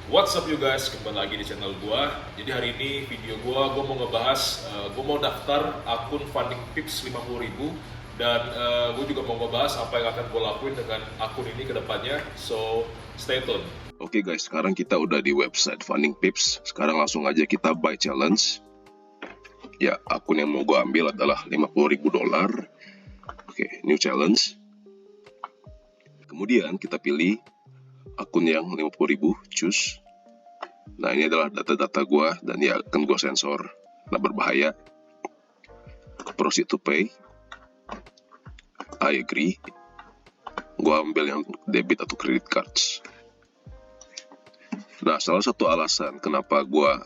What's up you guys, kembali lagi di channel gua. Jadi hari ini video gua mau ngebahas, gua mau daftar akun Funding Pips 50.000 dan gua juga mau ngebahas apa yang akan gua lakuin dengan akun ini ke depannya. So, stay tune. Oke guys, sekarang kita udah di website Funding Pips. Sekarang langsung aja kita buy challenge. Ya, akun yang mau gua ambil adalah $50.000. Oke, new challenge. Kemudian kita pilih akun yang 50.000, choose. Nah, ini adalah data-data gua dan ya akan gua sensor karena berbahaya. Proceed to pay. I agree. Gua ambil yang debit atau credit cards. Nah, salah satu alasan kenapa gua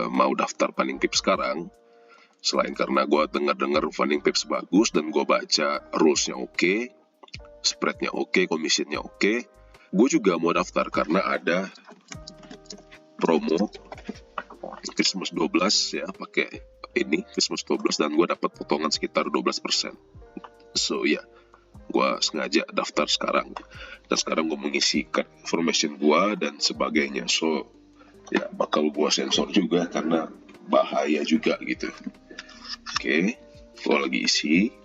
mau daftar Funding Pips sekarang, selain karena gua dengar Funding Pips bagus dan gua baca rules-nya oke, spread-nya oke, commission-nya oke, gue juga mau daftar karena ada promo Christmas 12 ya, pakai ini Christmas 12 dan gue dapat potongan sekitar 12%. So ya, gue sengaja daftar sekarang dan sekarang gue mengisikan information gue dan sebagainya. So ya, bakal gue sensor juga karena bahaya juga gitu. Oke, gue lagi isi.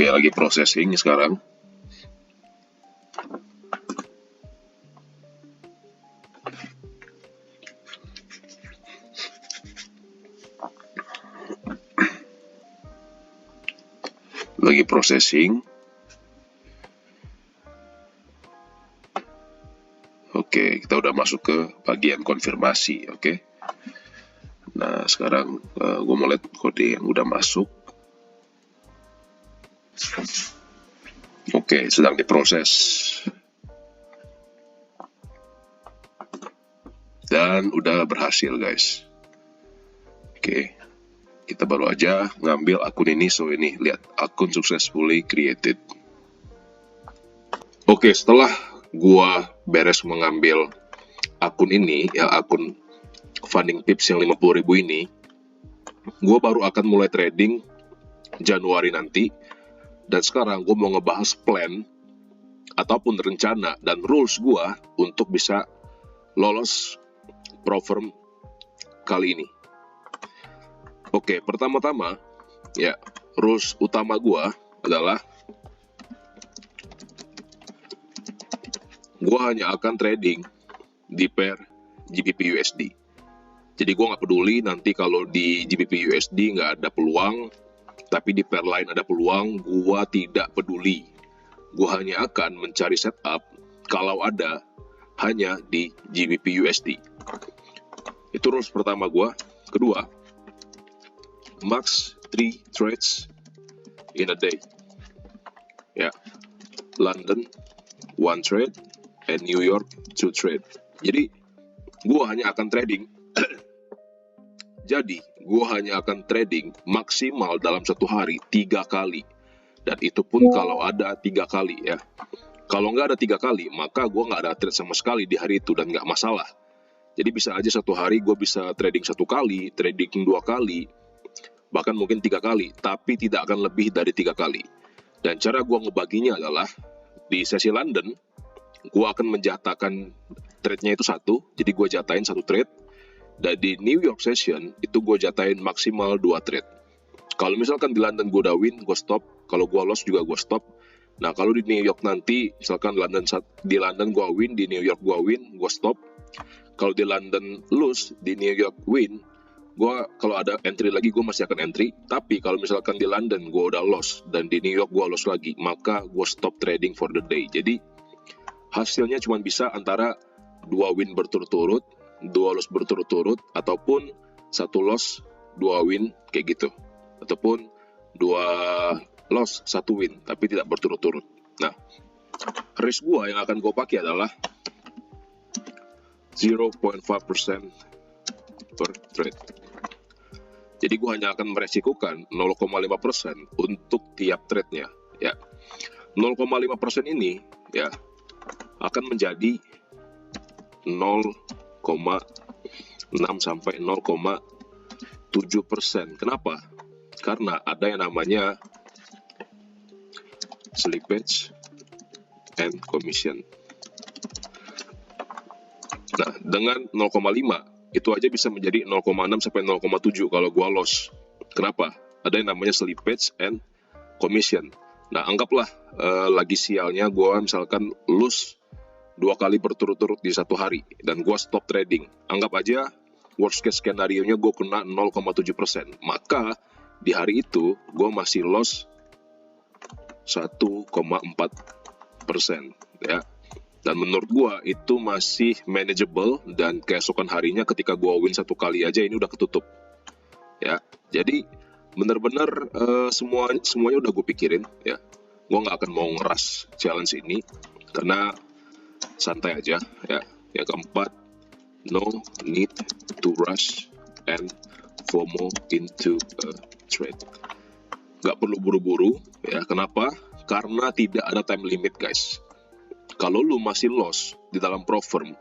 Oke, lagi processing sekarang. Lagi processing. Oke, kita udah masuk ke bagian konfirmasi. Oke. Nah, sekarang gue mau lihat kode yang udah masuk. Oke, sedang diproses. Dan udah berhasil, guys. Oke, kita baru aja ngambil akun ini. So ini, lihat, akun successfully created. Oke, setelah gua beres mengambil akun ini, ya akun Funding Pips yang 50.000 ini, gua baru akan mulai trading Januari nanti. Dan sekarang gue mau ngebahas plan ataupun rencana dan rules gue untuk bisa lolos Profirm kali ini. Oke, pertama-tama ya, rules utama gue adalah gue hanya akan trading di pair GBP USD. Jadi gue nggak peduli nanti kalau di GBP USD nggak ada peluang, tapi di pair lain ada peluang, gua tidak peduli. Gua hanya akan mencari setup kalau ada hanya di GBP USD. Itu rules pertama gua. Kedua, max 3 trades in a day. Ya, London 1 trade and New York 2 trade. Jadi gua hanya akan trading Jadi, gue hanya akan trading maksimal dalam satu hari 3 kali. Dan itu pun kalau ada 3 kali ya. Kalau nggak ada 3 kali, maka gue nggak ada trade sama sekali di hari itu dan nggak masalah. Jadi bisa aja satu hari gue bisa trading 1 kali, trading 2 kali, bahkan mungkin 3 kali. Tapi tidak akan lebih dari 3 kali. Dan cara gue ngebaginya adalah, di sesi London, gue akan menjatakan trade-nya itu 1. Jadi gue jatain 1 trade. Dan di New York session, itu gue jatain maksimal 2 trade. Kalau misalkan di London gue udah win, gue stop. Kalau gue loss juga gue stop. Nah, kalau di New York nanti, misalkan di London gue win, di New York gue win, gue stop. Kalau di London lose, di New York win, kalau ada entry lagi, gue masih akan entry. Tapi kalau misalkan di London gue udah loss, dan di New York gue loss lagi, maka gue stop trading for the day. Jadi, hasilnya cuma bisa antara 2 win berturut-turut, 2 loss berturut-turut, ataupun 1 loss 2 win kayak gitu, ataupun 2 loss 1 win tapi tidak berturut-turut. Nah, risk gua yang akan gue pakai adalah 0.5% per trade. Jadi gue hanya akan meresikukan 0,5% untuk tiap trade-nya ya. 0,5% ini ya akan menjadi 0,6 sampai 0,7%. Kenapa? Karena ada yang namanya slippage and commission. Nah, dengan 0,5 itu aja bisa menjadi 0,6 sampai 0,7 kalau gua loss. Kenapa? Ada yang namanya slippage and commission. Nah, anggaplah lagi sialnya gua misalkan lose 2 kali berturut-turut di satu hari dan gua stop trading. Anggap aja worst case skenario-nya gua kena 0,7%. Maka di hari itu gua masih loss 1,4% ya. Dan menurut gua itu masih manageable dan keesokan harinya ketika gua win 1 kali aja ini udah ketutup. Ya. Jadi benar-benar semuanya udah gue pikirin ya. Gua nggak akan mau ngeras challenge ini karena santai aja ya. Yang keempat, no need to rush and FOMO into a trade. Nggak perlu buru-buru ya. Kenapa? Karena tidak ada time limit guys. Kalau lu masih loss di dalam Profirm,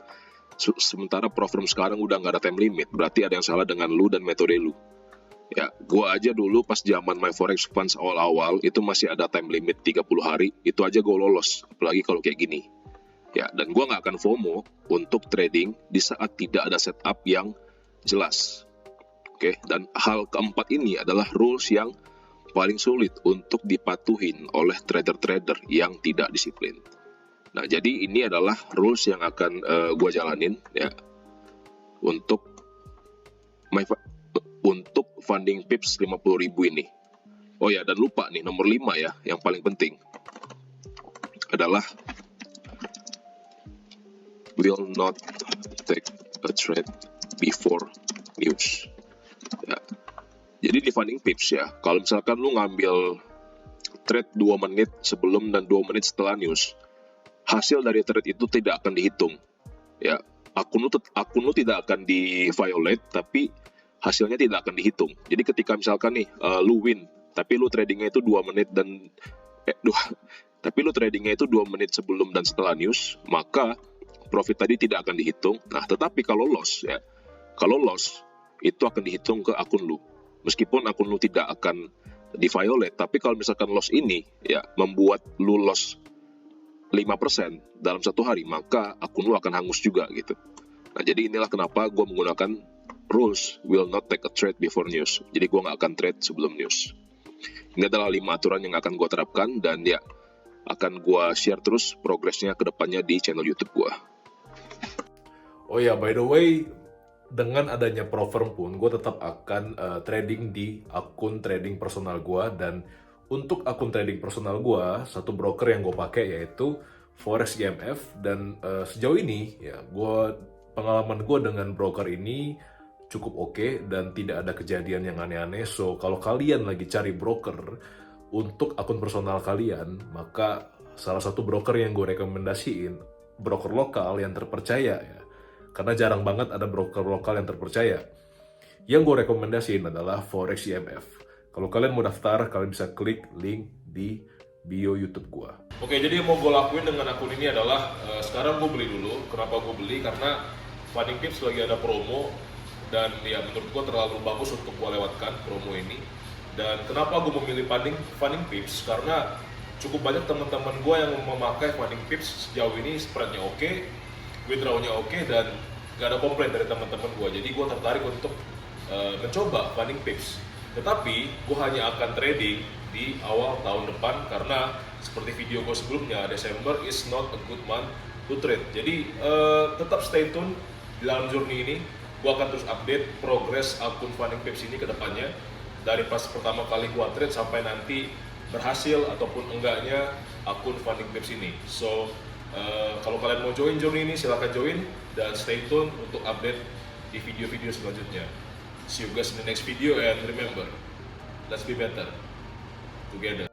sementara Profirm sekarang udah nggak ada time limit, berarti ada yang salah dengan lu dan metode lu. Ya, gua aja dulu pas zaman My Forex Funds awal-awal itu masih ada time limit 30 hari, itu aja gua lolos, apalagi kalau kayak gini. Ya, dan gua nggak akan FOMO untuk trading di saat tidak ada setup yang jelas. Oke, dan hal keempat ini adalah rules yang paling sulit untuk dipatuhin oleh trader-trader yang tidak disiplin. Nah, jadi ini adalah rules yang akan gue jalanin ya untuk funding pips 50.000 ini. Oh ya, dan lupa nih nomor 5 ya, yang paling penting adalah will not take a trade before news. Ya. Jadi di funding pips ya, kalau misalkan lu ngambil trade 2 menit sebelum dan 2 menit setelah news, hasil dari trade itu tidak akan dihitung. Ya, akun lu tidak akan di-violate, tapi hasilnya tidak akan dihitung. Jadi ketika misalkan nih lu win, tapi lu tradingnya itu 2 menit dan tapi lu tradingnya itu 2 menit sebelum dan setelah news, maka profit tadi tidak akan dihitung. Nah, tetapi kalau loss ya, kalau loss itu akan dihitung ke akun lu. Meskipun akun lu tidak akan di-violate, tapi kalau misalkan loss ini ya membuat lu loss 5% dalam satu hari, maka akun lu akan hangus juga gitu. Nah, jadi inilah kenapa gue menggunakan rules will not take a trade before news. Jadi gue nggak akan trade sebelum news. Ini adalah 5 aturan yang akan gue terapkan dan ya akan gue share terus progresnya ke depannya di channel YouTube gue. Oh ya, by the way, dengan adanya Profirm pun gue tetap akan trading di akun trading personal gue. Dan untuk akun trading personal gue, satu broker yang gue pakai yaitu Forex IMF. Dan sejauh ini ya pengalaman gue dengan broker ini cukup oke dan tidak ada kejadian yang aneh-aneh. So kalau kalian lagi cari broker untuk akun personal kalian, maka salah satu broker yang gue rekomendasiin broker lokal yang terpercaya ya. Karena jarang banget ada broker lokal yang terpercaya. Yang gue rekomendasiin adalah Forex IMF. Kalau kalian mau daftar, kalian bisa klik link di bio YouTube gue. Oke, jadi yang mau gue lakuin dengan akun ini adalah sekarang gue beli dulu. Kenapa gue beli? Karena Funding Pips lagi ada promo dan ya menurut gue terlalu bagus untuk gue lewatkan promo ini. Dan kenapa gue memilih Funding Pips? Karena cukup banyak teman-teman gue yang memakai Funding Pips sejauh ini, spreadnya oke, withdrawnya oke, dan gak ada komplain dari teman-teman gue. Jadi gue tertarik untuk mencoba Funding Pips. Tetapi gue hanya akan trading di awal tahun depan karena seperti video gue sebelumnya, Desember is not a good month to trade. Jadi tetap stay tune di dalam journey ini. Gue akan terus update progres akun Funding Pips ini ke depannya, dari pas pertama kali gue trade sampai nanti berhasil ataupun enggaknya akun Funding Pips ini. So kalau kalian mau join journey ini, silahkan join dan stay tune untuk update di video-video selanjutnya. See you guys in the next video, and remember, let's be better together.